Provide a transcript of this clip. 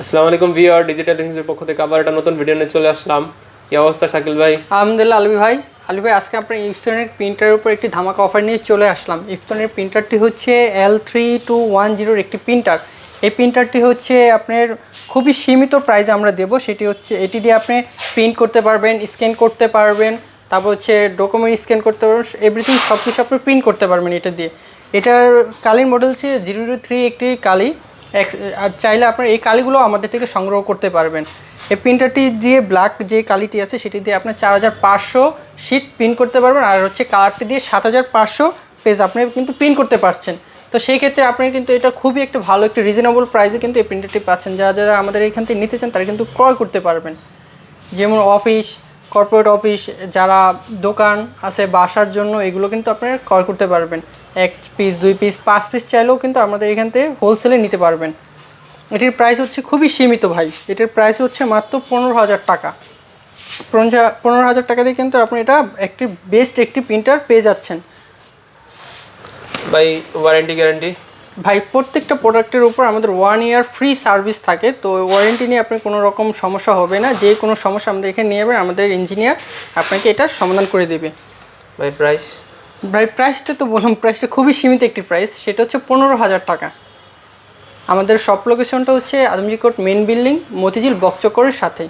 আসসালামু আলাইকুম viewer, digital লিংকের পক্ষ থেকে আবার একটা নতুন ভিডিও নিয়ে চলে আসলাম। কি অবস্থা শাকিল ভাই? আলহামদুলিল্লাহ। আলবি ভাই আজকে আপনার ইপসনের প্রিন্টারের উপর একটি ধামাকা অফার নিয়ে চলে আসলাম। ইপসনের প্রিন্টারটি হচ্ছে L3210 একটি প্রিন্টার। এই প্রিন্টারটি হচ্ছে আপনার খুবই সীমিত প্রাইসে আমরা দেব। সেটি হচ্ছে এটি দিয়ে আপনি প্রিন্ট করতে পারবেন, স্ক্যান করতে পারবেন, তারপর হচ্ছে ডকুমেন্ট স্ক্যান করতে পারবেন, এভরিথিং সব কিছু আপনি প্রিন্ট করতে পারবেন এটা দিয়ে। এটার কালির মডেল হচ্ছে 003 একটি কালি। আর চাইলে আপনার এই কালিগুলো আমাদের থেকে সংগ্রহ করতে পারবেন। এই প্রিন্টারটি দিয়ে ব্ল্যাক যে কালিটি আছে সেটি দিয়ে আপনার 4500 শিট প্রিন্ট করতে পারবেন। আর হচ্ছে কালারটি দিয়ে 7500 পেজ আপনি কিন্তু প্রিন্ট করতে পারছেন। তো সেই ক্ষেত্রে আপনি কিন্তু এটা খুবই একটা ভালো একটা রিজনেবল প্রাইসে কিন্তু এই প্রিন্টারটি পাচ্ছেন। যারা আমাদের এখান থেকে নিতে চান তারা কিন্তু ক্রয় করতে পারবেন। যেমন অফিস, কর্পোরেট অফিস, যারা দোকান আছে বাসার জন্য, এগুলো কিন্তু আপনারা ক্রয় করতে পারবেন। 1 পিস 2 পিস 5 পিস চাইলেও কিন্তু আমাদের এখান থেকে হোলসেলে নিতে পারবেন। এটির প্রাইস হচ্ছে খুবই সীমিত ভাই। এটার প্রাইস হচ্ছে মাত্র 15,000 টাকা। 15,000 টাকা দিয়ে কিন্তু আপনি এটা একটি বেস্ট একটি প্রিন্টার পেয়ে যাচ্ছেন। ভাই ওয়ারেন্টি গ্যারান্টি? ভাই প্রত্যেকটা প্রোডাক্টের উপর আমাদের 1 ইয়ার ফ্রি সার্ভিস থাকে। তো ওয়ারেন্টি নিয়ে আপনার কোনো রকম সমস্যা হবে না। যে কোনো সমস্যা আমাদের এখানে নিয়ে যাবেন, আমাদের ইঞ্জিনিয়ার আপনাকে এটা সমাধান করে দেবে। ভাই প্রাইস? ভাই প্রাইসটা তো বললাম, প্রাইসটা খুবই সীমিত একটি প্রাইস। সেটা হচ্ছে 15,000 টাকা। আমাদের শপ লোকেশনটা হচ্ছে Adamjee court main building, Motijheel বকচক্করের সাথে।